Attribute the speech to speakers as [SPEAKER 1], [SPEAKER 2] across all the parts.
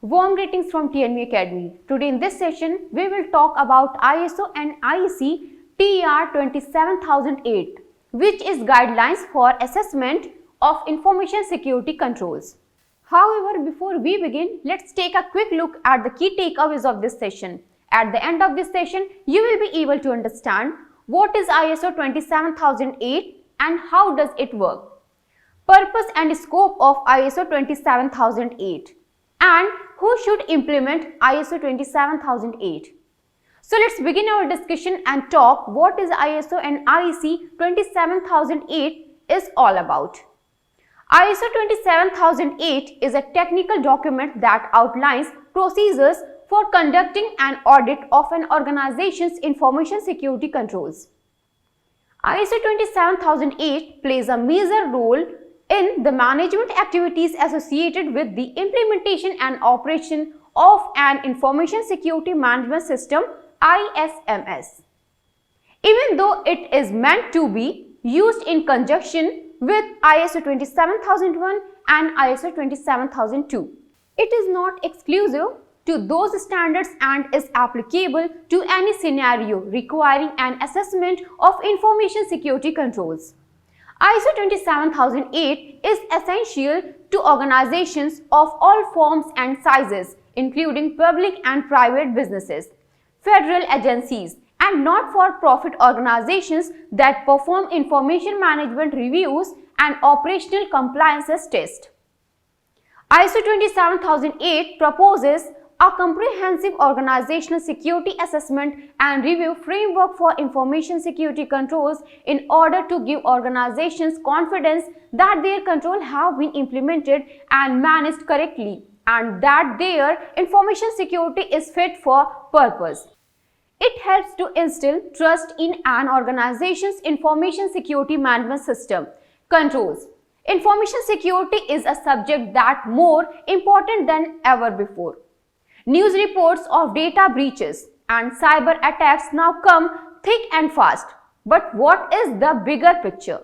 [SPEAKER 1] Warm greetings from TNV Academy. Today in this session, we will talk about ISO and IEC TR 27008, which is guidelines for assessment of information security controls. However, before we begin, let's take a quick look at the key takeaways of this session. At the end of this session, you will be able to understand what is ISO 27008 and how does it work, purpose and scope of ISO 27008, and who should implement ISO 27008. So let's begin our discussion and talk what is ISO and IEC 27008 is all about. ISO 27008 is a technical document that outlines procedures for conducting an audit of an organization's information security controls. ISO 27008 plays a major role in the management activities associated with the implementation and operation of an information security management system ISMS. Even though it is meant to be used in conjunction with ISO 27001 and ISO 27002, it is not exclusive to those standards and is applicable to any scenario requiring an assessment of information security controls. ISO 27008 is essential to organizations of all forms and sizes, including public and private businesses, federal agencies, and not-for-profit organizations that perform information management reviews and operational compliances tests. ISO 27008 proposes a comprehensive organizational security assessment and review framework for information security controls in order to give organizations confidence that their controls have been implemented and managed correctly and that their information security is fit for purpose. It helps to instill trust in an organization's information security management system controls. Information security is a subject that more important than ever before. News reports of data breaches and cyber attacks now come thick and fast. But what is the bigger picture?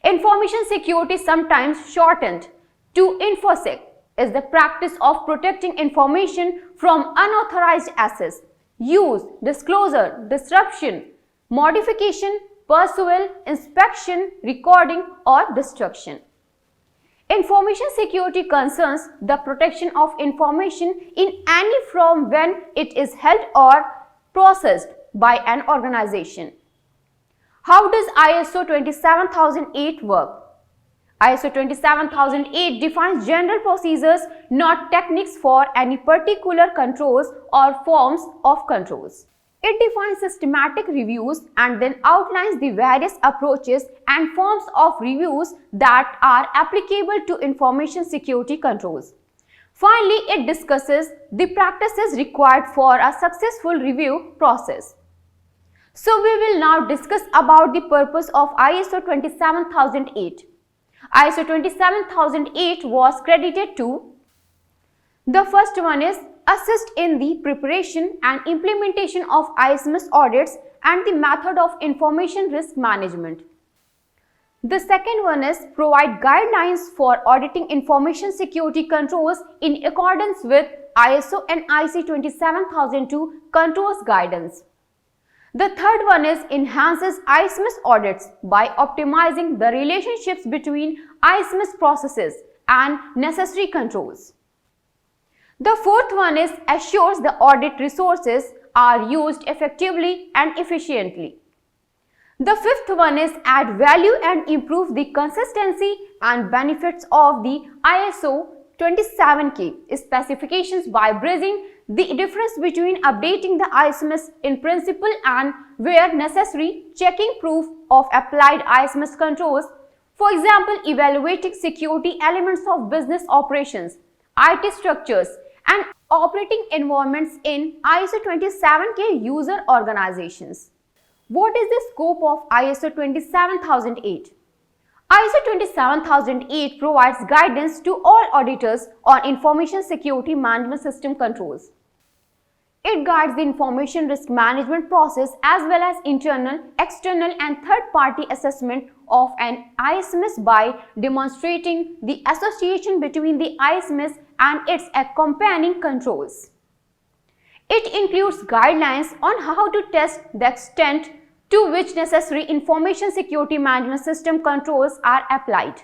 [SPEAKER 1] Information security, sometimes shortened to InfoSec, is the practice of protecting information from unauthorized access, use, disclosure, disruption, modification, pursuit, inspection, recording, or destruction. Information security concerns the protection of information in any form when it is held or processed by an organization. How does ISO 27008 work? ISO 27008 defines general procedures, not techniques, for any particular controls or forms of controls. It defines systematic reviews and then outlines the various approaches and forms of reviews that are applicable to information security controls. Finally, it discusses the practices required for a successful review process. So we will now discuss about the purpose of ISO 27008. ISO 27008 was credited to: the first one is assist in the preparation and implementation of ISMS audits and the method of information risk management. The second one is provide guidelines for auditing information security controls in accordance with ISO and IEC 27002 controls guidance. The third one is enhances ISMS audits by optimizing the relationships between ISMS processes and necessary controls. The fourth one is assures the audit resources are used effectively and efficiently. The fifth one is add value and improve the consistency and benefits of the ISO 27K specifications by bridging the difference between updating the ISMS in principle and, where necessary, checking proof of applied ISMS controls. For example, evaluating security elements of business operations, IT structures, and operating environments in ISO 27K user organizations. What is the scope of ISO 27008? ISO 27008 provides guidance to all auditors on information security management system controls. It guides the information risk management process as well as internal, external and third-party assessment of an ISMS by demonstrating the association between the ISMS and its accompanying controls. It includes guidelines on how to test the extent to which necessary information security management system controls are applied.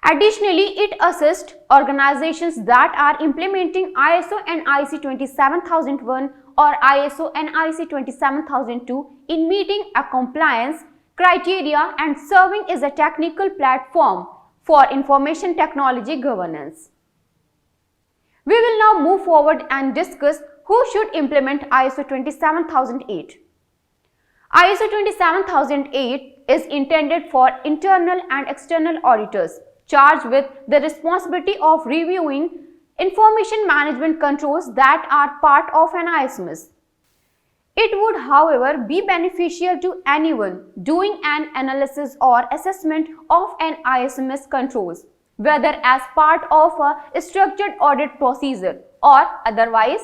[SPEAKER 1] Additionally, it assists organizations that are implementing ISO and IEC 27001 or ISO and IEC 27002 in meeting a compliance criteria and serving as a technical platform for information technology governance. We will now move forward and discuss who should implement ISO 27008. ISO 27008 is intended for internal and external auditors charged with the responsibility of reviewing information management controls that are part of an ISMS. It would, however, be beneficial to anyone doing an analysis or assessment of an ISMS controls, whether as part of a structured audit procedure or otherwise.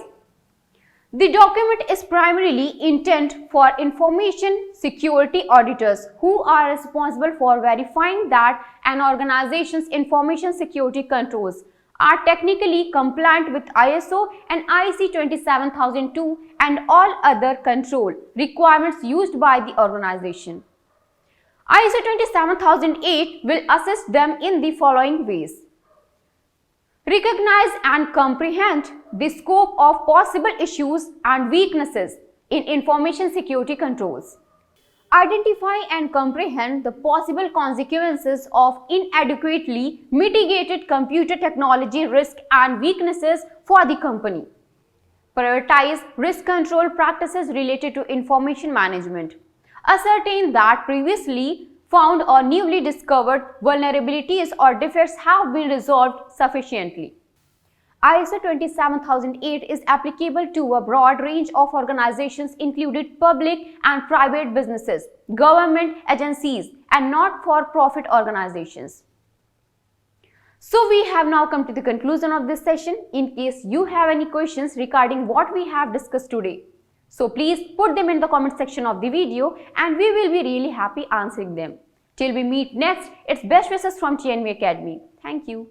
[SPEAKER 1] The document is primarily intended for information security auditors who are responsible for verifying that an organization's information security controls are technically compliant with ISO and IEC 27002 and all other control requirements used by the organization. ISO 27008 will assist them in the following ways. Recognize and comprehend the scope of possible issues and weaknesses in information security controls. Identify and comprehend the possible consequences of inadequately mitigated computer technology risk and weaknesses for the company. Prioritize risk control practices related to information management. Ascertain that previously found or newly discovered vulnerabilities or defects have been resolved sufficiently. ISO 27008 is applicable to a broad range of organizations including public and private businesses, government agencies, and not-for-profit organizations. So we have now come to the conclusion of this session. In case you have any questions regarding what we have discussed today, so please put them in the comment section of the video and we will be really happy answering them. Till we meet next, it's best wishes from TNV Academy. Thank you.